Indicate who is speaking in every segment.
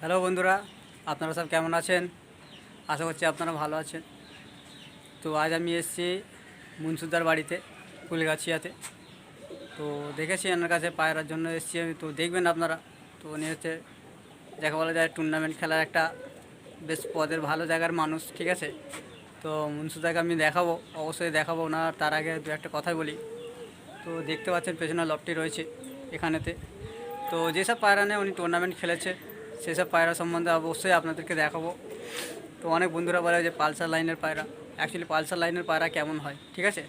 Speaker 1: Hello বন্ধুরা, আপনারা সব কেমন আছেন? আশা করছি আপনারা ভালো আছেন। তো আজ আমি এসেছি মুনসুদার বাড়িতে, কুলগাছিয়াতে। তো দেখেছি এনার কাছে পায়রার জন্য এসেছি আমি। তো দেখবেন আপনারা, তো উনি হচ্ছে যাকে বলা যায় টুর্নামেন্ট খেলার একটা বেশ পদের ভালো জায়গার মানুষ, ঠিক আছে। তো মুনসুদাকে আমি দেখাবো, অবশ্যই দেখাবো না। তার আগে দু একটা কথাই বলি। তো দেখতে পাচ্ছেন পেছনে লবটি রয়েছে এখানেতে। তো যেসব পায়রা নিয়ে উনি টুর্নামেন্ট খেলেছে সেসব পায়রা সম্বন্ধে অবশ্যই আপনাদেরকে দেখাবো। তো অনেক বন্ধুরা বলে যে পালসার লাইনের পায়রা, অ্যাকচুয়ালি পালসার লাইনের পায়রা কেমন হয়, ঠিক আছে।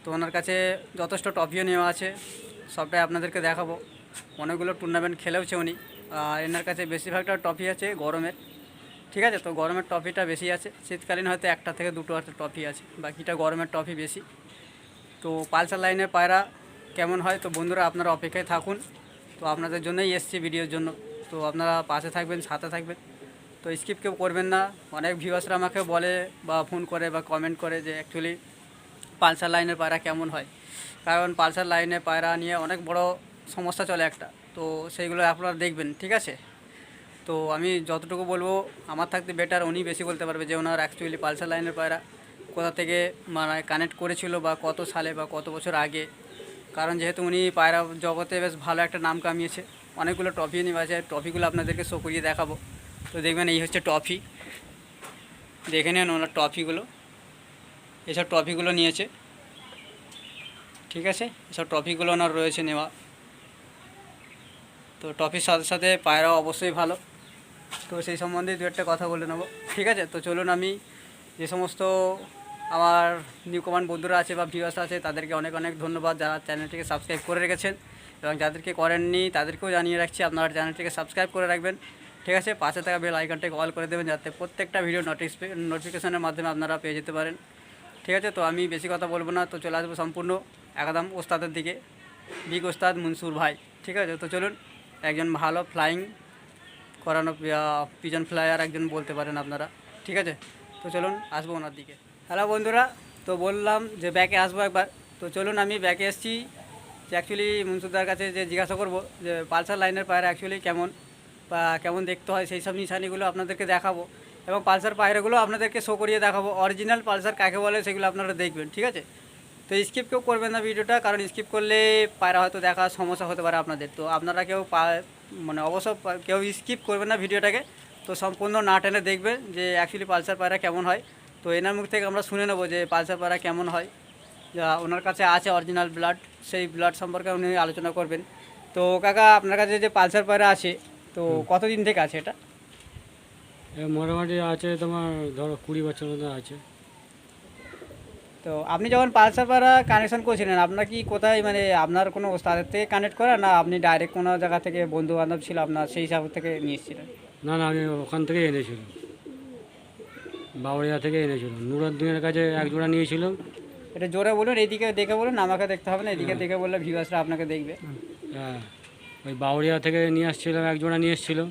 Speaker 1: তো ওনার কাছে যথেষ্ট ট্রফিও নেওয়া আছে, সবটাই আপনাদেরকে দেখাবো। অনেকগুলো টুর্নামেন্ট খেলেওছে উনি। আর এনার কাছে বেশিরভাগটা ট্রফি আছে গরমের, ঠিক আছে। তো গরমের ট্রফিটা বেশি আছে, শীতকালীন হয়তো একটা থেকে দুটো হয়তো ট্রফি আছে, বাকিটা গরমের ট্রফি বেশি। তো পালসার লাইনের পায়রা কেমন হয়, তো বন্ধুরা আপনারা অপেক্ষায় থাকুন। তো আপনাদের জন্যই এসছি ভিডিওর জন্য। তো আপনারা পাশে থাকবেন, সাথে থাকবেন। তো স্কিপ কেউ করবেন না। অনেক ভিউয়ার্সরা আমাকে বলে বা ফোন করে বা কমেন্ট করে যে অ্যাকচুয়ালি পালসার লাইনের পায়রা কেমন হয়। কারণ পালসার লাইনের পায়রা নিয়ে অনেক বড় সমস্যা চলে একটা, তো সেইগুলো আপনারা দেখবেন, ঠিক আছে। তো আমি যতটুকু বলবো আমার থাকতে বেটার উনি বেশি বলতে পারবে যে ওনার অ্যাকচুয়ালি পালসার লাইনের পায়রা কোথা থেকে মানে কানেক্ট করেছিল বা কত সালে বা কত বছর আগে। কারণ যেহেতু উনি পায়রা জগতে বেশ ভালো একটা নাম কামিয়েছে, অনেকগুলো ট্রফি নিয়ে আছে। ট্রফিগুলো আপনাদেরকে শো করিয়ে দেখাবো। তো দেখবেন এই হচ্ছে ট্রফি, দেখে নেন ওনার ট্রফিগুলো। এসব ট্রফিগুলো নিয়েছে, ঠিক আছে। এসব ট্রফিগুলো ওনার রয়েছে নেওয়া। তো ট্রফির সাথে সাথে পায়রাও অবশ্যই ভালো। তো সেই সম্বন্ধে দু একটা কথা বলে নেবো, ঠিক আছে। তো চলুন, আমি যে সমস্ত আমার নিউ কমান্ড বন্ধুরা আছে বা ভিউয়ার্স আছে তাদেরকে অনেক অনেক ধন্যবাদ, যারা চ্যানেলটিকে সাবস্ক্রাইব করে রেখেছেন। এবং যাদেরকে করেননি তাদেরকেও জানিয়ে রাখছি আপনারা চ্যানেলটিকে সাবস্ক্রাইব করে রাখবেন, ঠিক আছে। পাশে থাকা বেল আইকনটাকে অল করে দেবেন, যাতে প্রত্যেকটা ভিডিও নোটিফিকেশনের মাধ্যমে আপনারা পেয়ে যেতে পারেন, ঠিক আছে। তো আমি বেশি কথা বলবো না, তো চলে আসবো সম্পূর্ণ একদম ওস্তাদের দিকে, বিগ ওস্তাদ মনসুর ভাই, ঠিক আছে। তো চলুন, একজন ভালো ফ্লাইং করানো পিজন ফ্লায়ার একজন বলতে পারেন আপনারা, ঠিক আছে। তো চলুন আসবো ওনার দিকে। হ্যালো বন্ধুরা, তো বললাম যে ব্যাকে আসবো একবার। তো চলুন, আমি ব্যাকে এসেছি যে অ্যাকচুয়ালি মনসুরদার কাছে যে জিজ্ঞাসা করবো যে পালসার লাইনের পায়রা অ্যাকচুয়ালি কেমন বা কেমন দেখতে হয়, সেই সব নিশানিগুলো আপনাদেরকে দেখাবো। এবং পালসার পায়রাগুলো আপনাদেরকে শো করিয়ে দেখাবো, অরিজিনাল পালসার কাকে বলে সেগুলো আপনারা দেখবেন, ঠিক আছে। তো স্কিপ কেউ করবেন না ভিডিওটা, কারণ স্কিপ করলে পায়রা হয়তো দেখার সমস্যা হতে পারে আপনাদের। তো আপনারা কেউ মানে অবশ্য কেউ স্কিপ করবেন না ভিডিওটাকে। তো সম্পূর্ণ না টেনে দেখবেন যে অ্যাকচুয়ালি পালসার পায়রা কেমন হয়। তো এনার মুখ থেকে আমরা শুনে নেবো যে পালসার পায়রা কেমন হয়, যা ওনার কাছে আছে অরিজিনাল ব্লাড, সেই ব্লাড সম্পর্কে উনি আলোচনা করবেন। তো কাকা, আপনার কাছে যে পালসার পায়রা আছে, তো কতদিন থেকে আছে এটা?
Speaker 2: মোটামুটি আছে তোমার ধরো 20 বছর মতো আছে।
Speaker 1: তো আপনি যখন পালসার পায়রা কানেকশন করেছিলেন, আপনার কি কোথায় মানে আপনার কোনো ওস্তাদের থেকে কানেক্ট করা, না আপনি ডাইরেক্ট কোনো জায়গা থেকে বন্ধু বান্ধব ছিল আপনার সেই হিসাব থেকে নিয়ে এসেছিলেন?
Speaker 2: না না, আমি ওখান থেকে এনেছিলাম, বাউড়িয়া থেকে এনেছিলাম। নুরুদ্দিনের কাছে এক জোড়া নিয়েছিলাম।
Speaker 1: এটা জোরে বলুন, এইদিকে দেখে বলুন, আমাকে দেখতে হবে না, এদিকে দেখে বললে ভিউয়ার্সরা আপনাকে দেখবে।
Speaker 2: হ্যাঁ, ওই বাউড়িয়া থেকে নিয়ে আসছিলাম, এক জোড়া নিয়ে এসেছিলাম।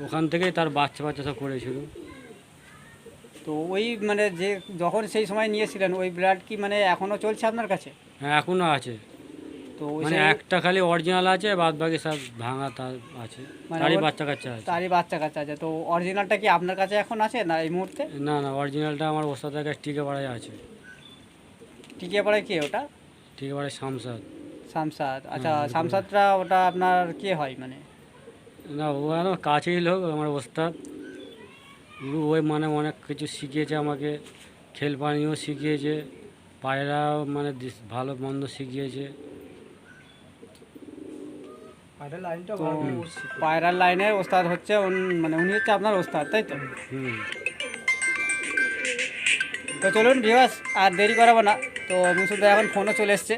Speaker 2: ওখান থেকেই তার বাচ্চা বাচ্চা সব করেছিল।
Speaker 1: তো ওই মানে যে যখন সেই সময় নিয়েছিলেন ওই ব্লাড কি মানে এখনও চলছে আপনার কাছে?
Speaker 2: হ্যাঁ, এখনও আছে।
Speaker 1: তো
Speaker 2: মানে একটা খালি অরিজিনাল আছে, বাদ বাকি সব ভাঙা তার আছে, তারই বাচ্চা কাচ্চা আছে।
Speaker 1: তারই বাচ্চা কাচ্চা আছে। তো অরিজিনালটা কি আপনার কাছে এখন আছে না এই মুহূর্তে?
Speaker 2: না না, অরিজিনালটা আমার ওস্তাদের কাছে টিকেপাড়ায় আছে।
Speaker 1: টিকিয়াপাড়ায় কে ওটা?
Speaker 2: টিকেপাড়ায় শামসাদ।
Speaker 1: শামসাদ, আচ্ছা। শামসাদটা ওটা আপনার কে হয় মানে?
Speaker 2: না, ও আমার কাছেই লোক, আমার ওস্তাদ। ওই মানে অনেক কিছু শিখিয়েছে আমাকে, খেল পানিও শিখিয়েছে, পায়রা মানে ভালো মন্দ শিখিয়েছে।
Speaker 1: পায়রার লাইনের ওস্তাদ হচ্ছে মানে উনি হচ্ছে আপনার ওস্তাদ, তাই তো? তো চলুন ভিউয়ার্স, আর দেরি করাবো না। তো মুনসুর ভাই এখন ফোনও চলে এসছে,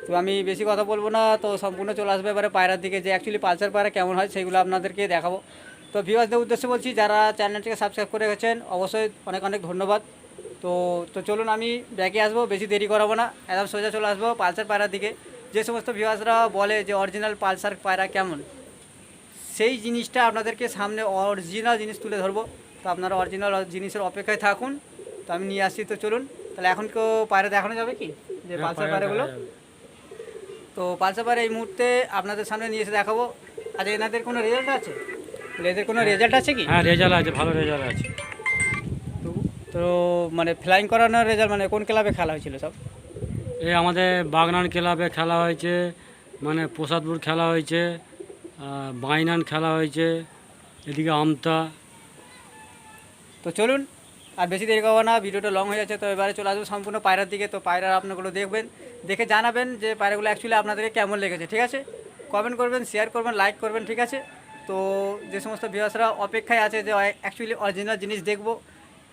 Speaker 1: তো আমি বেশি কথা বলবো না, তো সম্পূর্ণ চলে আসবে এবারে পায়রার দিকে, যে অ্যাকচুয়ালি পালসার পায়রা কেমন হয় সেগুলো আপনাদেরকে দেখাবো। তো ভিউয়ার্সদের উদ্দেশ্যে বলছি, যারা চ্যানেলটিকে সাবস্ক্রাইব করে গেছেন অবশ্যই অনেক অনেক ধন্যবাদ। তো তো চলুন আমি ব্যাকে আসবো, বেশি দেরি করাবো না, একদম সোজা চলে আসবো পালসার পায়রার দিকে। যে সমস্ত ভিউয়ার্সরা বলে যে অরিজিনাল পালসার পায়রা কেমন, সেই জিনিসটা আপনাদেরকে সামনে অরিজিনাল জিনিস তুলে ধরবো। তো আপনারা অরিজিনাল জিনিসের অপেক্ষায় থাকুন, তো আমি নিয়ে আসছি। তো চলুন তাহলে এখন কেউ পায়রা দেখানো যাবে কি, যে
Speaker 2: হ্যাঁ,
Speaker 1: পালসার
Speaker 2: পায়রা
Speaker 1: পায়রাগুলো।
Speaker 2: দেখা যাবে।
Speaker 1: তো পালসার পায়রা এই মুহূর্তে আপনাদের সামনে নিয়ে এসে দেখাবো। আচ্ছা, এনাদের কোনো রেজাল্ট আছে? এদের কোনো রেজাল্ট আছে কি?
Speaker 2: হ্যাঁ, রেজাল্ট আছে, ভালো রেজাল্ট আছে।
Speaker 1: তো তো মানে ফ্লাইং করানোর রেজাল্ট, মানে কোন ক্লাবে খেলা হয়েছিল সব?
Speaker 2: এই আমাদের বাগনান ক্লাবে খেলা হয়েছে, মানে প্রসাদপুর খেলা হয়েছে, বাইনান খেলা হয়েছে, এদিকে আমতা।
Speaker 1: তো চলুন আর বেশি দেরি করবো না, ভিডিওটা লং হয়ে যাচ্ছে। তো এবারে চলে আসবো সম্পূর্ণ পায়রার দিকে। তো পায়রার আপনাগুলো দেখবেন, দেখে জানাবেন যে পায়রাগুলো অ্যাকচুয়ালি আপনাদেরকে কেমন লেগেছে, ঠিক আছে? কমেন্ট করবেন, শেয়ার করবেন, লাইক করবেন, ঠিক আছে? তো যে সমস্ত ভিউয়ার্সরা অপেক্ষায় আছে যে অ্যাকচুয়ালি অরিজিনাল জিনিস দেখবো,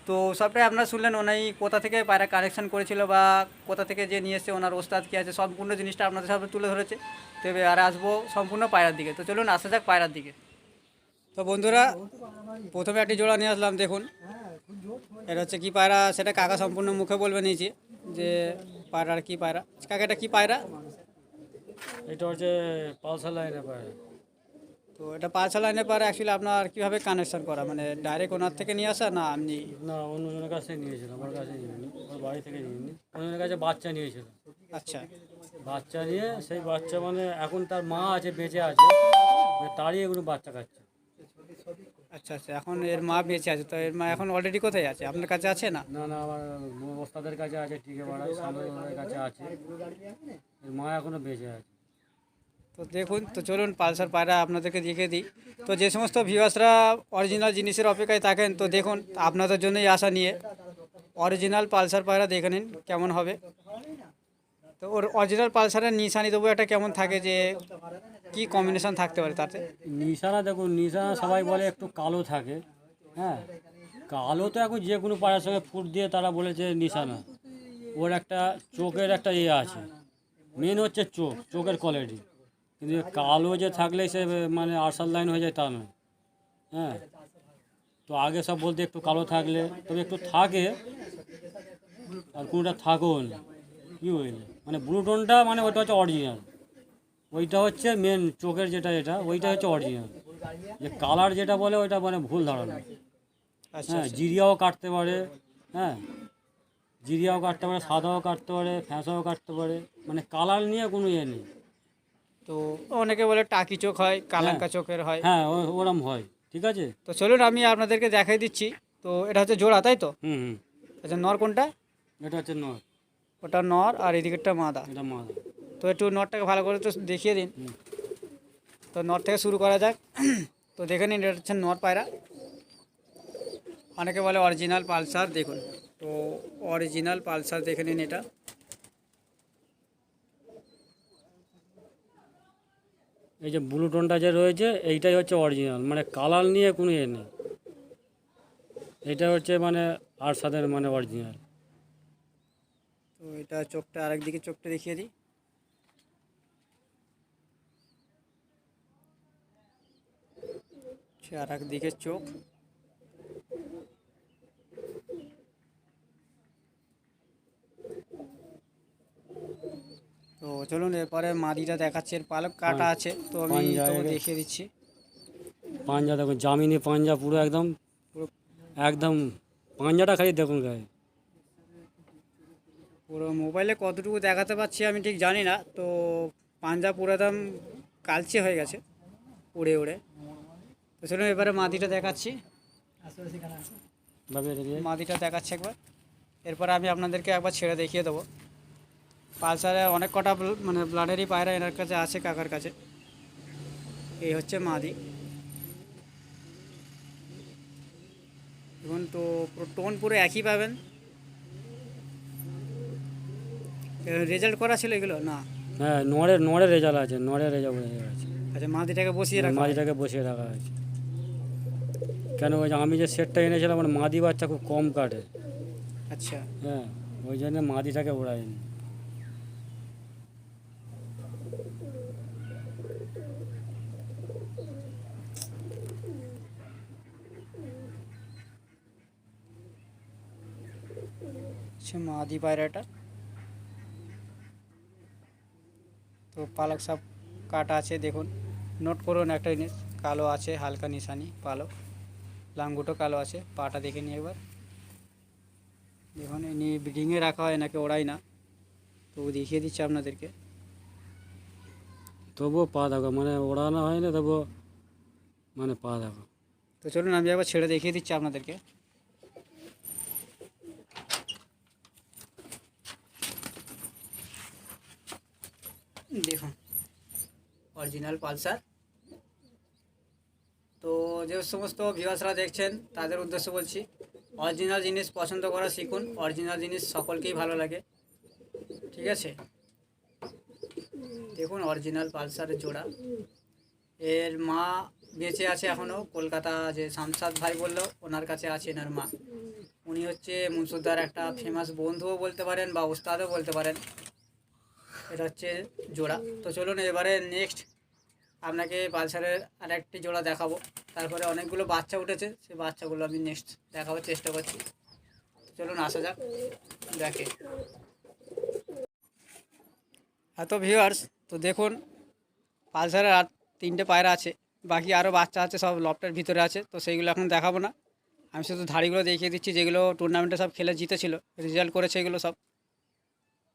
Speaker 1: তো সবটাই আপনারা শুনলেন, ওনাই কোথা থেকে পায়রা কালেকশন করেছিল বা কোথা থেকে যে নিয়ে এসছে, ওনার ওস্তাদ কী আছে, সম্পূর্ণ জিনিসটা আপনাদের সামনে তুলে ধরেছে। তো এবারে আসবো সম্পূর্ণ পায়রার দিকে। তো চলুন আসা যাক পায়রার দিকে। তো বন্ধুরা, প্রথমে একটি জোড়া নিয়ে আসলাম, দেখুন এটা হচ্ছে কী পায়রা, সেটা কাকা সম্পূর্ণ মুখে বলবে নিয়েছি যে পায়রার কী পায়রা। কাকা এটা কী পায়রা?
Speaker 2: এটা হচ্ছে পালসার লাইনের পায়রা।
Speaker 1: তো এটা পালসা লাইনে পায়রা অ্যাকচুয়ালি আপনার কীভাবে কানেকশন করা, মানে ডাইরেক্ট ওনার থেকে নিয়ে আসা না আপনি?
Speaker 2: না, অন্যজনের কাছে নিয়েছিল, আমার কাছে নিইনি, ওর বাড়ি থেকে নিইনি, অন্যজনের কাছে বাচ্চা নিয়েছিল।
Speaker 1: আচ্ছা
Speaker 2: বাচ্চা নিয়ে সেই বাচ্চা মানে এখন তার মা আছে, বেঁচে আছে, মানে তারই এগুলো বাচ্চা কাচ্চা।
Speaker 1: আচ্ছা আচ্ছা, এখন এর মা বেঁচে আছে, তো এর মা এখন অলরেডি কোথায় আছে, আপনার কাছে আছে না?
Speaker 2: না না, আমার ওস্তাদের কাছে আছে, টিকে পাড়ায় সামনের কাছে আছে, এর মা এখনো বেঁচে আছে।
Speaker 1: তো দেখুন, তো চলুন পালসার পায়রা আপনাদেরকে দেখিয়ে দিই। তো যে সমস্ত ভিউয়ার্সরা অরিজিনাল জিনিসের অপেক্ষায় থাকেন, তো দেখুন আপনাদের জন্যই আশা নিয়ে অরিজিনাল পালসার পায়রা দেখে নিন কেমন হবে। তো ওর অরিজিনাল পালসারের নিশানি দেবো একটা কেমন থাকে, যে কি কম্বিনেশন থাকতে পারে তাতে?
Speaker 2: নিশানা দেখুন, নিশানা সবাই বলে একটু কালো থাকে। হ্যাঁ, কালো তো এখন যে কোনো পাড়ার সঙ্গে ফুট দিয়ে তারা বলেছে নিশানা। ওর একটা চোখের একটা ইয়ে আছে, মেন হচ্ছে চোখের কোয়ালিটি। কিন্তু কালো যে থাকলে সে মানে আর্সাল লাইন হয়ে যায় তা নয়। হ্যাঁ, তো আগে সব বলতে একটু কালো থাকলে, তবে একটু থাকে, আর কোনোটা থাকেও না। কী বুঝলে, মানে ব্লু টোনটা মানে ওইটা হচ্ছে অরিজিনাল, ওইটা হচ্ছে মেন চোখের যেটা, এটা ওইটা হচ্ছে অরিজিনাল। যে কালার যেটা বলে ওইটা মানে ভুল ধারণা।
Speaker 1: আচ্ছা
Speaker 2: হ্যাঁ,
Speaker 1: আচ্ছা।
Speaker 2: জিরিয়াও কাটতে পারে, হ্যাঁ, জিরিয়াও কাটতে পারে, সাদাও কাটতে পারে, ফ্যাঁসাও কাটতে পারে, মানে কালার নিয়ে কোনো ইয়ে নেই।
Speaker 1: তো অনেকে বলে টাকি চোখ হয়, কালাঙ্কা চোখের হয়।
Speaker 2: হ্যাঁ, ওরম হয়, ঠিক আছে।
Speaker 1: তো চলুন আমি আপনাদেরকে দেখাই দিচ্ছি। তো এটা হচ্ছে জোড়া, তাই তো?
Speaker 2: হুম হুম,
Speaker 1: আচ্ছা, নর কোনটা?
Speaker 2: এটা হচ্ছে নর,
Speaker 1: ওটা নর আর এদিকেরটা মাদা।
Speaker 2: এটা মাদা।
Speaker 1: তো একটু নরটাকে ভালো করে তো দেখিয়ে দিন।
Speaker 2: হুম।
Speaker 1: তো নর থেকে শুরু করা যাক। তো দেখে নিন, এটা হচ্ছে নর পায়রা। অনেকে বলে অরিজিনাল পালসার, দেখুন তো অরিজিনাল পালসার দেখে নিন এটা।
Speaker 2: এই যে ব্লু টোনটা যে রয়েছে এইটাই হচ্ছে অরিজিনাল, মানে কালার নিয়ে কোনো ইয়ে নেই। এটা হচ্ছে মানে আরশাদের মানে অরিজিনাল।
Speaker 1: তো এটা চোখটা আরেকদিকে, চোখটা দেখিয়ে দিই। আর একদিকে চোখ। তো চলুন এরপরে মাদিটা দেখাচ্ছে, এর পালক কাটা আছে, তো আমি
Speaker 2: পাঞ্জা
Speaker 1: তো
Speaker 2: এর-
Speaker 1: দেখিয়ে দিচ্ছি।
Speaker 2: পাঞ্জা দেখুন, জামিনি পাঞ্জা, পুরো একদম
Speaker 1: পুরো
Speaker 2: একদম পাঞ্জাটা খালি দেখুন গায়ে।
Speaker 1: পুরো মোবাইলে কতটুকু দেখাতে পাচ্ছি আমি ঠিক জানি না। তো পাঞ্জা পুরো একদম কালচে হয়ে গেছে, উড়ে উড়ে। তো চলুন এবারে মাদিটা দেখাচ্ছি।
Speaker 2: ভাবে এটা দিয়ে।
Speaker 1: মাদিটা দেখাচ্ছি একবার, এরপরে আমি আপনাদেরকে একবার ছেড়ে দেখিয়ে দেবো। পালসারে অনেক কটা মানে ব্লাডেরই পায়রা এনার কাছে আছে, কাকার কাছে। এই হচ্ছে মাদি। এখন তো পুরো টোন পুরো একই পাবেন। রেজাল্ট করা ছিল এগুলো না?
Speaker 2: হ্যাঁ, নড়ের রেজাল্ট আছে, নড়ের রেজাল্ট আছে।
Speaker 1: আচ্ছা, মাদিটাকে বসিয়ে রাখা হয়।
Speaker 2: মাদিটাকে বসিয়ে রাখা হয়েছে, কেন ওই যে আমি যে সেটটা এনেছিলাম মানে মাদি বাচ্চা খুব কম কাটে।
Speaker 1: আচ্ছা,
Speaker 2: হ্যাঁ, ওই জন্য মাদিটাকে ওড়াইনি।
Speaker 1: হচ্ছে মাদি পায়রাটা। তো পালক সব কাটা আছে দেখুন, নোট করুন একটা জিনিস, কালো আছে হালকা নিশানি পালক, লাঙ্গুটো কালো আছে। পাটা দেখে নিই একবার, দেখুন এনে ব্রিডিংয়ে রাখা হয় নাকি ওড়াই না, তো দেখিয়ে দিচ্ছি আপনাদেরকে।
Speaker 2: তবুও পা দেখো, মানে ওড়ানো হয় না, তবুও মানে পা দেখো।
Speaker 1: তো চলুন আমি একবার ছেড়ে দেখিয়ে দিচ্ছি আপনাদেরকে। দেখুন অরিজিনাল পালসার। তো যে সমস্ত ভিউয়ার্সরা দেখছেন তাদের উদ্দেশ্যে বলছি, অরিজিনাল জিনিস পছন্দ করা শিখুন। অরিজিনাল জিনিস সকলকেই ভালো লাগে, ঠিক আছে। দেখুন অরিজিনাল পালসারের জোড়া, এর মা বেঁচে আছে এখনও, কলকাতা যে শামসাদ ভাই বললো ওনার কাছে আছে এনার মা। উনি হচ্ছে মুনসুদার একটা ফেমাস বন্ধুও বলতে পারেন বা ওস্তাদও বলতে পারেন। এটা হচ্ছে জোড়া। তো চলুন এবারে নেক্সট আপনাকে পালসারের আর একটি জোড়া দেখাবো। তারপরে অনেকগুলো বাচ্চা উঠেছে, সেই বাচ্চাগুলো আমি নেক্সট দেখাবার চেষ্টা করছি। চলুন আসা যাক দেখে। তো ভিউয়ার্স, তো দেখুন পালসারের আর তিনটে পায়রা আছে, বাকি আরও বাচ্চা আছে, সব লফটের ভিতরে আছে। তো সেইগুলো এখন দেখাবো না, আমি শুধু ধাড়িগুলো দেখিয়ে দিচ্ছি যেগুলো টুর্নামেন্টে সব খেলে জিতেছিল, রেজাল্ট করেছে এগুলো সব।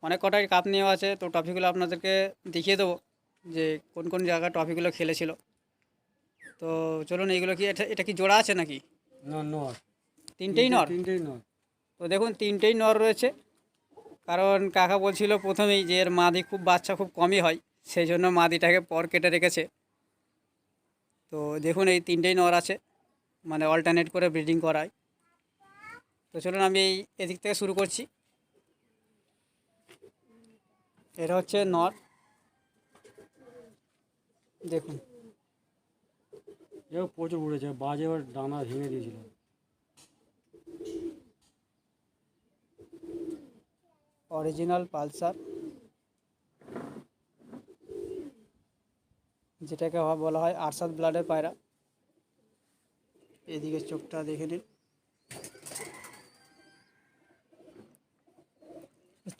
Speaker 1: অনেক কটাই কাপ নেওয়া আছে, তো ট্রফিগুলো আপনাদেরকে দেখিয়ে দেবো যে কোন কোন জায়গায় ট্রফিগুলো খেলেছিল। তো চলুন এইগুলো কি, এটা এটা কি জোড়া আছে নাকি?
Speaker 2: নর,
Speaker 1: তিনটেই নর।
Speaker 2: তিনটেই নর।
Speaker 1: তো দেখুন তিনটেই নর রয়েছে, কারণ কাকা বলছিল প্রথমেই যে এর মাদি খুব বাচ্চা খুব কমই হয়, সেই জন্য মাদিটাকে পর কেটে রেখেছে। তো দেখুন এই তিনটেই নর আছে, মানে অল্টারনেট করে ব্রিডিং করায়। তো চলুন আমি এই এদিক থেকে শুরু করছি। এটা হচ্ছে নর, দেখুন
Speaker 2: এও প্রচুর উড়েছে, বাজে ওর ডানা ভেঙে দিয়েছিল।
Speaker 1: অরিজিনাল পালসার, যেটাকে বলা হয় আরশাদ ব্লাডের পায়রা। এদিকে চোখটা দেখে নিন,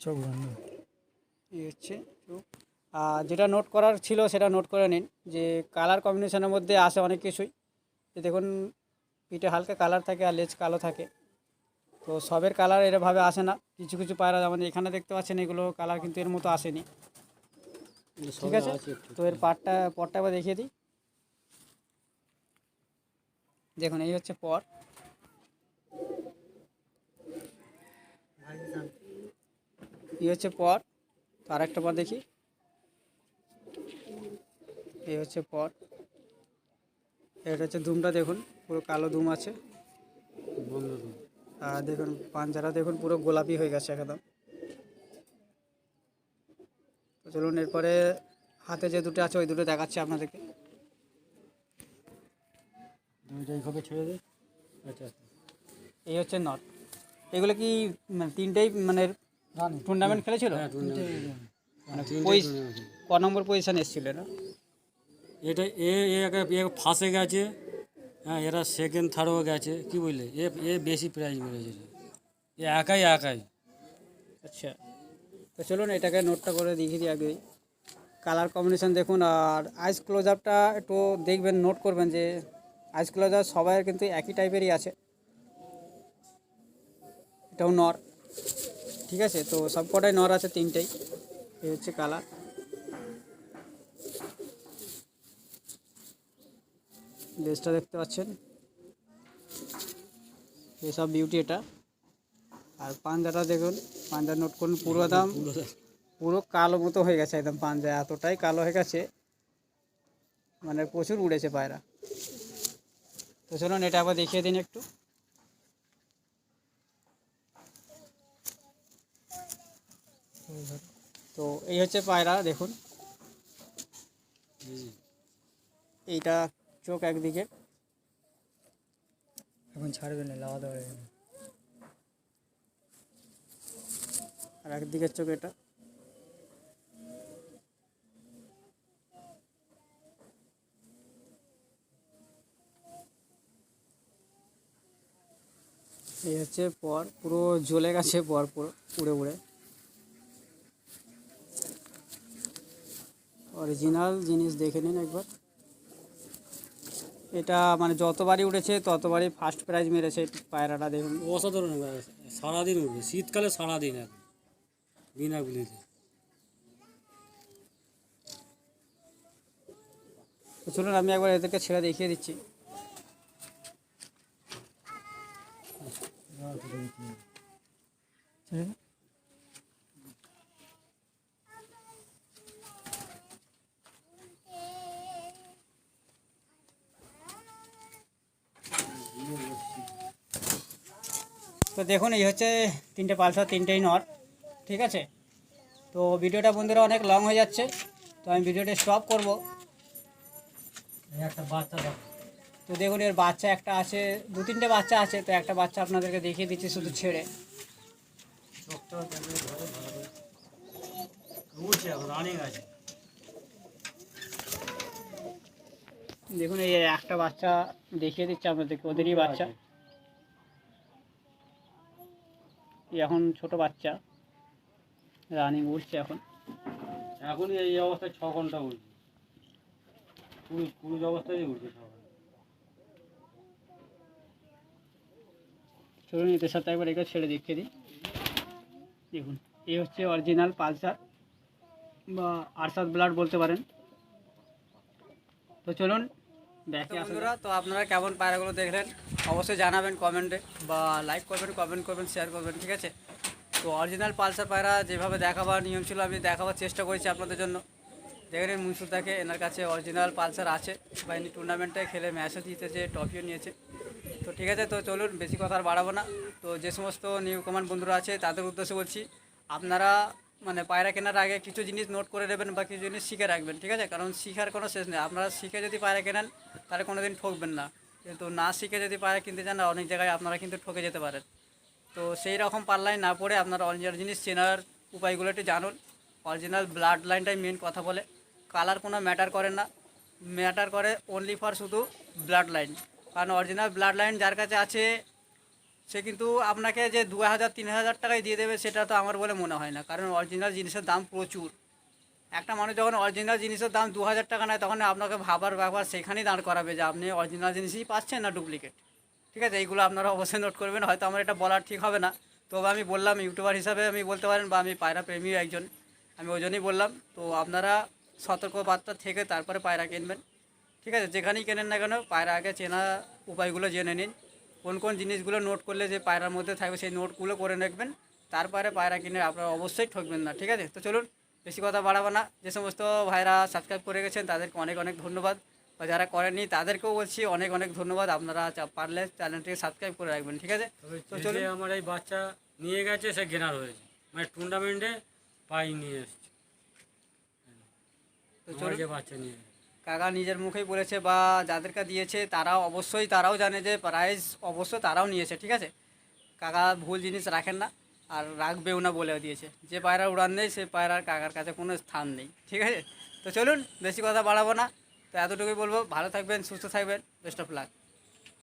Speaker 2: চোখ বন্ধ।
Speaker 1: এই হচ্ছে চোখ। আর যেটা নোট করার ছিল সেটা নোট করে নিন, যে কালার কম্বিনেশনের মধ্যে আসে অনেক কিছুই। যে দেখুন পিঠে হালকা কালার থাকে আর লেজ কালো থাকে, তো সবের কালার এরভাবে আসে না। কিছু কিছু পায়রা যেমন এখানে দেখতে পাচ্ছেন এগুলো কালার কিন্তু এর মতো আসেনি, ঠিক আছে। তো এর পরটা একবার দেখিয়ে দিই, দেখুন এই হচ্ছে পর। এই হচ্ছে পর, তো আরেকটা পর দেখি, এই হচ্ছে পর। এটা হচ্ছে দুমটা, দেখুন পুরো কালো দুম আছে।
Speaker 2: বন্ধ।
Speaker 1: আর দেখুন পাঞ্জারা দেখুন পুরো গোলাপি হয়ে গেছে একদম। তো চলুন এরপরে হাতে যে দুটো আছে ওই দুটো দেখাচ্ছি আপনাদেরকে।
Speaker 2: দুইটা এইভাবে ছেড়ে দে। আচ্ছা,
Speaker 1: এই হচ্ছে নট। এগুলো কি মানে তিনটেই মানে টুর্নামেন্ট খেলেছিল?
Speaker 2: হ্যাঁ,
Speaker 1: মানে
Speaker 2: তিনটে
Speaker 1: ক নম্বর পজিশন এসেছিল না?
Speaker 2: এটা এ ফার্স্টে গেছে। হ্যাঁ, এরা সেকেন্ড থার্ডও গেছে, কি বুঝলে, এ বেশি প্রাইজ মেরেছে। এ একাই একাই।
Speaker 1: আচ্ছা, তো চলুন এটাকে নোটটা করে দেখিয়ে দিই আগেই। কালার কম্বিনেশন দেখুন, আর আইস ক্লোজ আপটা একটু দেখবেন, নোট করবেন যে আইস ক্লোজ আপ সবাই কিন্তু একই টাইপেরই আছে। এটাও নর, ঠিক আছে। তো সব কটাই নর আছে তিনটেই। এই হচ্ছে কালার, লেজটা দেখতে পাচ্ছেন, এসব বিউটি এটা। আর পাঞ্জাটা দেখুন, পাঞ্জা নোট করুন, পুরো দাম পুরো কালো মতো হয়ে গেছে একদম, পাঞ্জা এতটাই কালো হয়ে গেছে, মানে প্রচুর উড়েছে পায়রা। তো চলুন এটা আবার দেখিয়ে দিন একটু। তো এই হচ্ছে পায়রা, দেখুন এইটা চোখ একদিকে, এখন ছাড়বে না, লাওয়া দেওয়া আর একদিকের চোখ এটা। এই হচ্ছে পর, পুরো জ্বলে গেছে পর, পুরো উড়ে উড়ে। অরিজিনাল জিনিস দেখে নিন একবার। এটা মানে যতবারই উঠেছে ততবারই ফার্স্ট প্রাইজ মেরেছে এই পায়রাটা, দেখুন।
Speaker 2: অসাধারণ সারাদিন উঠবে, শীতকালে সারাদিন এখন বিনা গুলিতে।
Speaker 1: তো চলুন আমি একবার এদেরকে ছেড়ে দেখিয়ে দিচ্ছি। তো দেখুন এই হচ্ছে 3টে পালসার, 3টেই নর, ঠিক আছে। তো ভিডিওটা বন্ধুরা অনেক লং হয়ে যাচ্ছে, তো আমি ভিডিওটা স্টপ করব।
Speaker 2: একটা বাচ্চা
Speaker 1: তো দেখুন এর বাচ্চা একটা আছে, 2-3টে বাচ্চা আছে, তো একটা বাচ্চা আপনাদেরকে দেখিয়ে দিচ্ছি শুধু ছেড়ে।
Speaker 2: রানিং আছে।
Speaker 1: দেখুন এই একটা বাচ্চা দেখিয়ে দিচ্ছি আপনাদেরকে, ওদেরই বাচ্চা। এখন ছোট বাচ্চা রানিং উঠছে এখন।
Speaker 2: এখনই এই অবস্থায় 6 ঘন্টা উঠবে, পুরুষ অবস্থায় উঠবে 6 ঘন্টা।
Speaker 1: চলুন এদের সাথে একবার এগুলো ছেড়ে দেখিয়ে দিই। দেখুন এই হচ্ছে অরিজিনাল পালসার বা আরশাদ ব্লাড বলতে পারেন। তো চলুন দেখে বন্ধুরা, তো আপনারা কেমন পায়রাগুলো দেখলেন অবশ্যই জানাবেন কমেন্টে, বা লাইক করবেন, কমেন্ট করবেন, শেয়ার করবেন, ঠিক আছে। তো অরিজিনাল পালসার পায়রা যেভাবে দেখাবার নিয়ম ছিল আমি দেখাবার চেষ্টা করেছি আপনাদের জন্য। দেখে নিন মুনসুরদাকে, এনার কাছে অরিজিনাল পালসার আছে, বা ইনি টুর্নামেন্টে খেলে ম্যাচও জিতেছে, ট্রফিও নিয়েছে। তো ঠিক আছে, তো চলুন বেশি কথা আর বাড়াবো না। তো যে সমস্ত নিউ কমান্ড বন্ধুরা আছে তাদের উদ্দেশ্যে বলছি, আপনারা মানে পায়রা কেনার আগে কিছু জিনিস নোট করে নেবেন বা কিছু জিনিস শিখে রাখবেন, ঠিক আছে। কারণ শিখার কোনো শেষ নেই, আপনারা শিখে যদি পায়রা কেনেন তাহলে কোনো দিন ঠকবেন না, কিন্তু না শিখে যদি পায়রা কিনতে চান না, অনেক জায়গায় আপনারা কিন্তু ঠকে যেতে পারেন। তো সেই রকম পাল্লায় না পড়ে আপনারা অরিজিনাল জিনিস চেনার উপায়গুলো একটু জানুন। অরিজিনাল ব্লাড লাইনটাই মেন কথা বলে, কালার কোনো ম্যাটার করে না, ম্যাটার করে অনলি ফর শুধু ব্লাড লাইন। কারণ অরিজিনাল ব্লাড লাইন যার কাছে আছে সে কিন্তু আপনাকে যে 2000-3000 টাকায় দিয়ে দেবে সেটা তো আমার বলে মনে হয় না, কারণ অরিজিনাল জিনিসের দাম প্রচুর। একটা মানুষ যখন অরিজিনাল জিনিসের দাম 2000 টাকা নেয় তখন আপনাকে ভাবার ব্যাপার সেখানেই দাঁড় করাবে যে আপনি অরিজিনাল জিনিসই পাচ্ছেন না ডুপ্লিকেট, ঠিক আছে। এইগুলো আপনারা অবশ্যই নোট করবেন। হয়তো আমার এটা বলার ঠিক হবে না, তবে আমি বললাম ইউটিউবার হিসাবে আমি বলতে পারেন, বা আমি পায়রা প্রেমীও একজন, আমি ওই জন্যই বললাম। তো আপনারা সতর্কবার্তা থেকে তারপরে পায়রা কিনবেন, ঠিক আছে। যেখানেই কেনেন না কেন পায়রা আগে চেনা উপায়গুলো জেনে নিন, কোন কোন জিনিসগুলো নোট করলে যে পায়রার মধ্যে থাকবে সেই নোটগুলো করে রাখবেন, তারপরে পায়রা কিনে আপনারা অবশ্যই ঠকবেন না, ঠিক আছে। তো চলুন বেশি কথা বাড়াবো না। যে সমস্ত ভাইরা সাবস্ক্রাইব করে গেছেন তাদেরকে অনেক অনেক ধন্যবাদ, বা যারা করেননি তাদেরকেও বলছি অনেক অনেক ধন্যবাদ। আপনারা পারলে চ্যানেলটিকে সাবস্ক্রাইব করে রাখবেন, ঠিক আছে। তো
Speaker 2: যে
Speaker 1: চলুন
Speaker 2: আমার এই বাচ্চা নিয়ে গেছে সে গেনার হয়েছে, মানে টুর্নামেন্টে পাই নিয়ে এসছে।
Speaker 1: তো
Speaker 2: আমার
Speaker 1: চলুন,
Speaker 2: যে বাচ্চা নিয়ে গেছে।
Speaker 1: কাকা নিজের মুখেই বলেছে, বা যাদেরকে দিয়েছে তারাও অবশ্যই তারাও জানে যে প্রাইজ অবশ্য তারাও নিয়েছে, ঠিক আছে। কাকা ভুল জিনিস রাখেন না, আর রাখবেও না বলেও দিয়েছে। যে পায়রা উড়ান নেই সে পায়রার কাকার কাছে কোনো স্থান নেই, ঠিক আছে। তো চলুন বেশি কথা বাড়াবো না, তো এতটুকুই বলবো, ভালো থাকবেন, সুস্থ থাকবেন, বেস্ট অফ লাক।